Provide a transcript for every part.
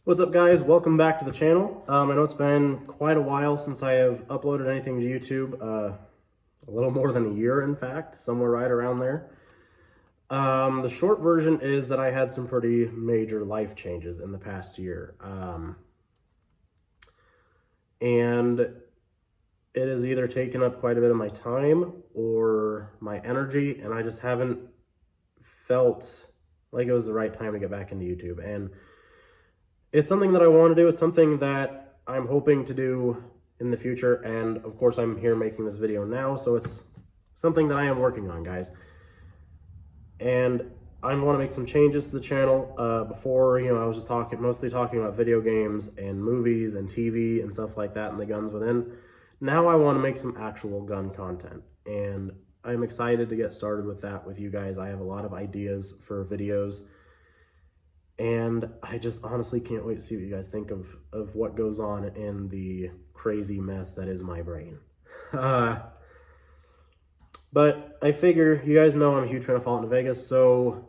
What's up, guys? Welcome back to the channel. I know it's been quite a while since I have uploaded anything to YouTube. A little more than a year, in fact, somewhere right around there. The short version is that I had some pretty major life changes in the past year. And it has either taken up quite a bit of my time or my energy, and I just haven't felt like it was the right time to get back into YouTube. And it's something that I want to do. It's something that I'm hoping to do in the future. And of course, I'm here making this video now. So it's something that I am working on, guys. And I want to make some changes to the channel. Before, I was just mostly talking about video games and movies and TV and stuff like that and the guns within. Now I want to make some actual gun content. And I'm excited to get started with that with you guys. I have a lot of ideas for videos. And I just honestly can't wait to see what you guys think of what goes on in the crazy mess that is my brain. But I figure you guys know I'm a huge fan of Fallout New Vegas, so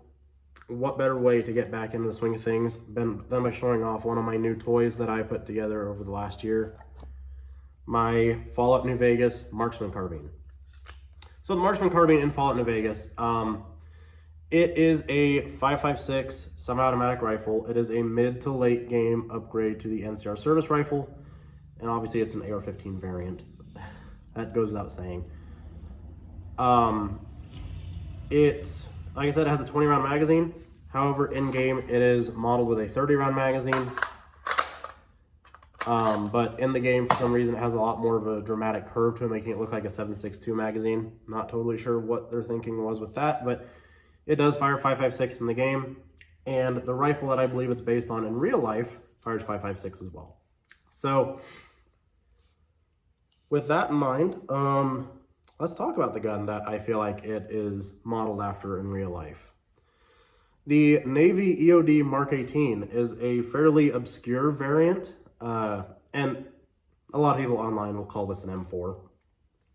what better way to get back into the swing of things than by showing off one of my new toys that I put together over the last year. My Fallout New Vegas Marksman Carbine. So the Marksman Carbine in Fallout New Vegas, it is a 5.56 semi-automatic rifle. It is a mid to late game upgrade to the NCR service rifle. And obviously it's an AR-15 variant. That goes without saying. It, like I said, it has a 20-round magazine. However, in-game it is modeled with a 30-round magazine. But in the game, for some reason, it has a lot more of a dramatic curve to it, making it look like a 7.62 magazine. Not totally sure what their thinking was with that, but it does fire 5.56 in the game, and the rifle that I believe it's based on in real life fires 5.56 as well. So, with that in mind, let's talk about the gun that I feel like it is modeled after in real life. The Navy EOD Mark.18 is a fairly obscure variant, and a lot of people online will call this an M4.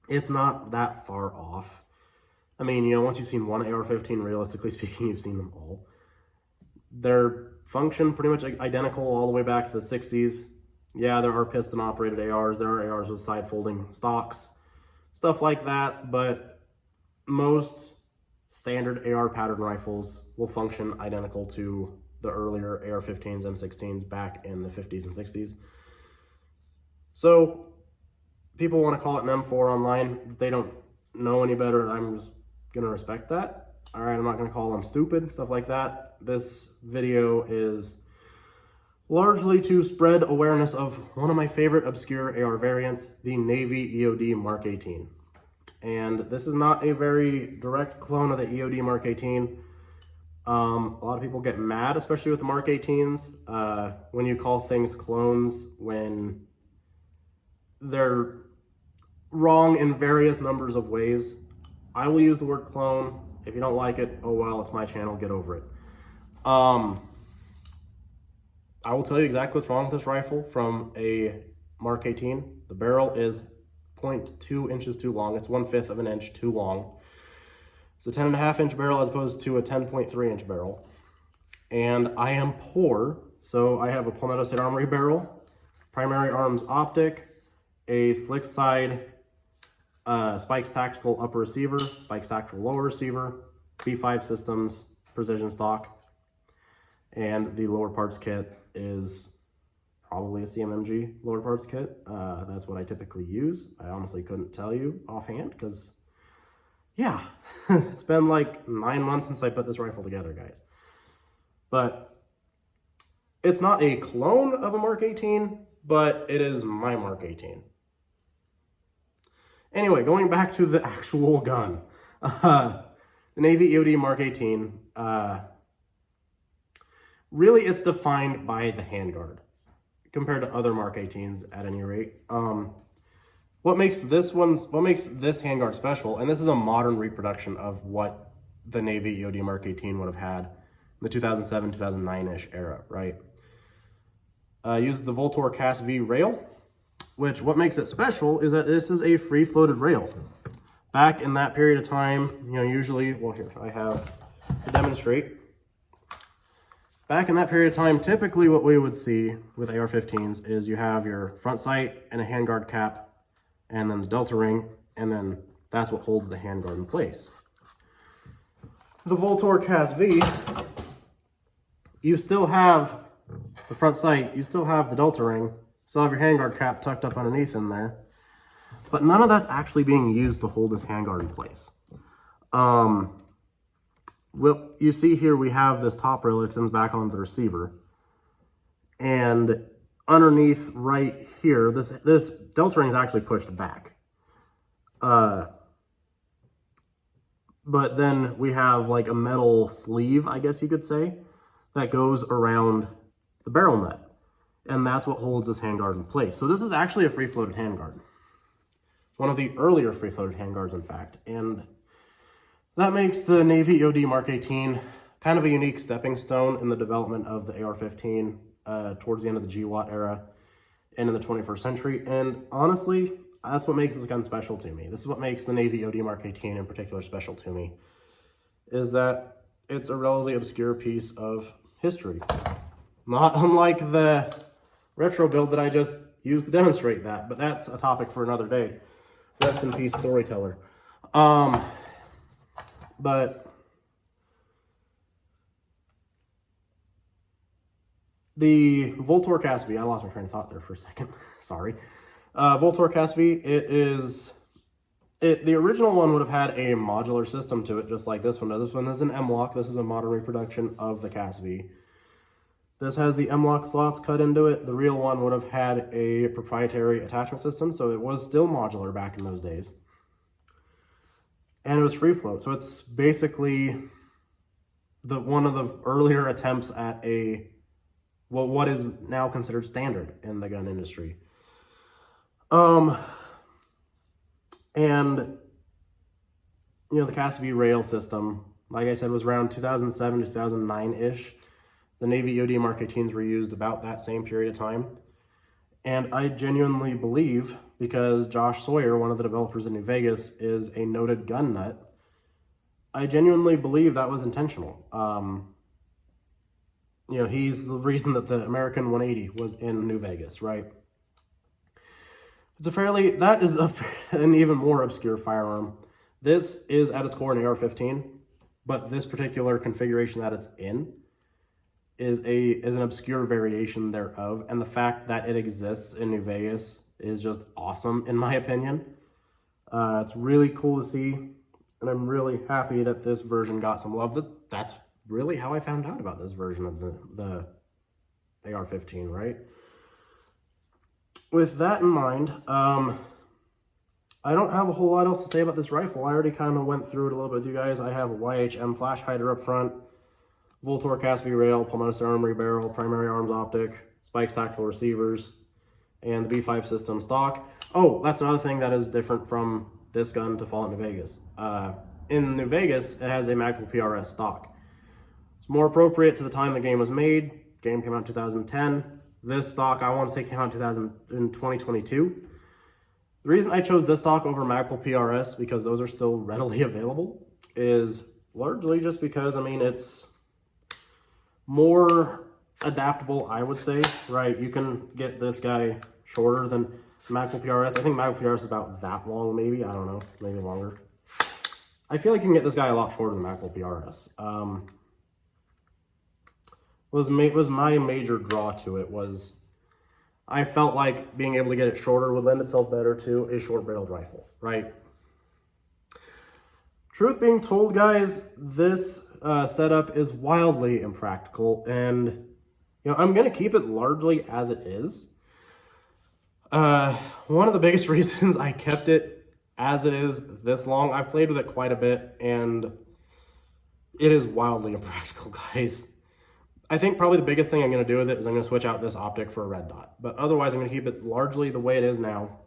It's not that far off. I mean, once you've seen one AR-15, realistically speaking, you've seen them all. Their function pretty much identical all the way back to the 60s. Yeah, there are piston-operated ARs. There are ARs with side-folding stocks, stuff like that. But most standard AR pattern rifles will function identical to the earlier AR-15s, M16s back in the 50s and 60s. So people want to call it an M4 online. If they don't know any better, I'm just gonna respect that. All right, I'm not gonna call them stupid, stuff like that. This video is largely to spread awareness of one of my favorite obscure AR variants, the Navy EOD Mark.18. And this is not a very direct clone of the EOD Mark.18. A lot of people get mad, especially with the Mark.18s, when you call things clones when they're wrong in various numbers of ways. I will use the word clone. If you don't like it, oh well, it's my channel, get over it. I will tell you exactly what's wrong with this rifle from a Mark.18. The barrel is 0.2 inches too long. It's 1/5 of an inch too long. It's a 10.5-inch barrel as opposed to a 10.3-inch barrel. And I am poor, so I have a Palmetto State Armory barrel, primary arms optic, a slick side Spikes Tactical upper receiver, Spikes Tactical lower receiver, B5 systems, precision stock, and the lower parts kit is probably a CMMG lower parts kit. That's what I typically use. I honestly couldn't tell you offhand because, yeah, it's been like 9 months since I put this rifle together, guys. But it's not a clone of a Mark.18, but it is my Mark.18. Anyway, going back to the actual gun. The Navy EOD Mark.18, really it's defined by the handguard compared to other Mark.18s at any rate. What makes this handguard special, and this is a modern reproduction of what the Navy EOD Mark.18 would have had in the 2007, 2009-ish era, right? Uses the Voltor CASV rail. Which, what makes it special is that this is a free-floated rail. Back in that period of time, usually, well, here, I have to demonstrate. back in that period of time, typically what we would see with AR-15s is you have your front sight and a handguard cap, and then the delta ring, and then that's what holds the handguard in place. The Voltor CASV, you still have the front sight, you still have the delta ring, still have your handguard cap tucked up underneath in there, but none of that's actually being used to hold this handguard in place. Well, you see here we have this top rail that extends back onto the receiver, and underneath right here, this delta ring is actually pushed back. But then we have like a metal sleeve, I guess you could say, that goes around the barrel nut, and that's what holds this handguard in place. So this is actually a free-floated handguard. It's one of the earlier free-floated handguards, in fact, and that makes the Navy EOD Mark-18 kind of a unique stepping stone in the development of the AR-15 towards the end of the GWAT era and in the 21st century. And honestly, that's what makes this gun special to me. This is what makes the Navy EOD Mark-18 in particular special to me, is that it's a relatively obscure piece of history. Not unlike the retro build that I just used to demonstrate that, but that's a topic for another day. Rest in peace, storyteller. But the Voltor CASV, I lost my train of thought there for a second, sorry. Voltor CASV, the original one would have had a modular system to it, just like this one does. This one is an M-lock. This is a modern reproduction of the CASV. This has the M-lock slots cut into it. The real one would have had a proprietary attachment system, so it was still modular back in those days. And it was free float, so it's basically one of the earlier attempts at what is now considered standard in the gun industry. And you know, the CASV rail system, like I said, was around 2007 to 2009-ish. The Navy EOD Mark-18s were used about that same period of time. And I genuinely believe, because Josh Sawyer, one of the developers in New Vegas, is a noted gun nut, I genuinely believe that was intentional. You know, he's the reason that the American 180 was in New Vegas, right? That is an even more obscure firearm. This is at its core an AR-15, but this particular configuration that it's in is an obscure variation thereof, and the fact that it exists in New Vegas is just awesome, in my opinion. It's really cool to see, and I'm really happy that this version got some love. That's really how I found out about this version of the AR-15, right? With that in mind, I don't have a whole lot else to say about this rifle. I already kind of went through it a little bit with you guys. I have a YHM flash hider up front, Voltor CASV rail, Palmetto Armory barrel, primary arms optic, Spikes tactical receivers, and the B5 system stock. Oh, that's another thing that is different from this gun to Fallout New Vegas. In New Vegas, it has a Magpul PRS stock. It's more appropriate to the time the game was made. Game came out in 2010. This stock, I want to say, came out in 2022. The reason I chose this stock over Magpul PRS, because those are still readily available, is largely just because, I mean, it's more adaptable, I would say, right? You can get this guy shorter than Magpul PRS. I think Magpul PRS is about that long, maybe. I don't know, maybe longer. I feel like you can get this guy a lot shorter than Magpul PRS. Was my major draw to it was I felt like being able to get it shorter would lend itself better to a short-barreled rifle, right? Truth being told, guys, this setup is wildly impractical, and you know, I'm gonna keep it largely as it is. One of the biggest reasons I kept it as it is this long, I've played with it quite a bit, and it is wildly impractical, guys. I think probably the biggest thing I'm going to do with it is I'm going to switch out this optic for a red dot. But otherwise, I'm going to keep it largely the way it is now.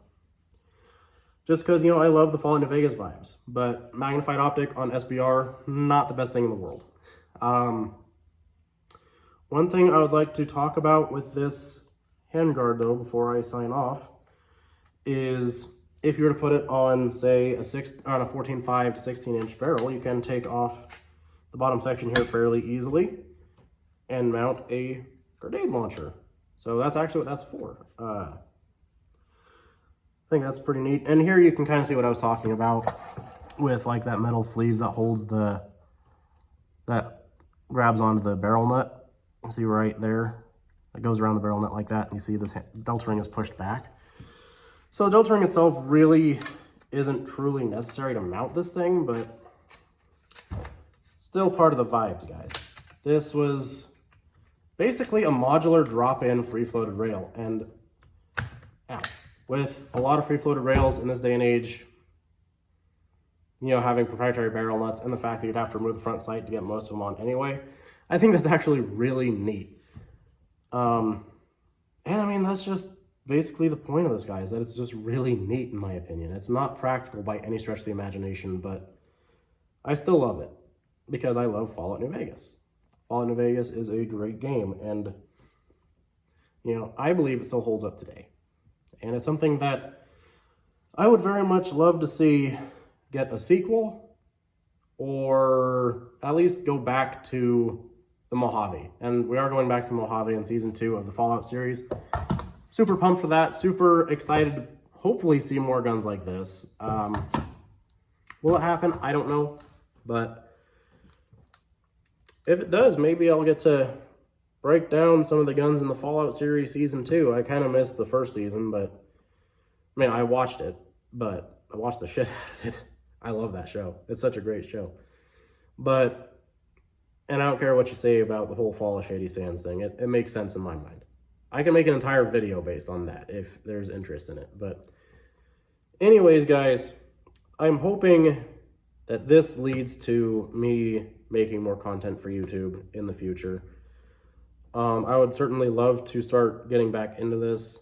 Just because, you know, I love the Fallout New Vegas vibes. But magnified optic on SBR, not the best thing in the world. One thing I would like to talk about with this handguard, though, before I sign off, is if you were to put it on, say, on a 14.5 to 16-inch barrel, you can take off the bottom section here fairly easily. and mount a grenade launcher. So that's actually what that's for. I think that's pretty neat. And here you can kind of see what I was talking about with like that metal sleeve that holds that grabs onto the barrel nut. You see right there, it goes around the barrel nut like that. And you see this delta ring is pushed back. So the delta ring itself really isn't truly necessary to mount this thing, but still part of the vibes, guys. This was basically a modular drop-in free-floated rail, and with a lot of free-floated rails in this day and age, you know, having proprietary barrel nuts and the fact that you'd have to remove the front sight to get most of them on anyway, I think that's actually really neat. And I mean, that's just basically the point of this, guys, that it's just really neat in my opinion. It's not practical by any stretch of the imagination, but I still love it because I love Fallout New Vegas. Fallout New Vegas is a great game, and you know, I believe it still holds up today. And it's something that I would very much love to see get a sequel, or at least go back to the Mojave. And we are going back to Mojave in season 2 of the Fallout series. Super pumped for that. Super excited to hopefully see more guns like this. Will it happen? I don't know. But if it does, maybe I'll get to break down some of the guns in the Fallout series season 2. I kind of missed the first season, but I mean, I watched it, but I watched the shit out of it. I love that show. It's such a great show. But, and I don't care what you say about the whole Fall of Shady Sands thing. It makes sense in my mind. I can make an entire video based on that if there's interest in it. But anyways, guys, I'm hoping that this leads to me making more content for YouTube in the future. I would certainly love to start getting back into this,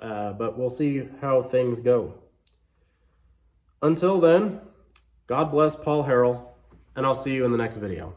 but we'll see how things go. Until then, God bless Paul Harrell, and I'll see you in the next video.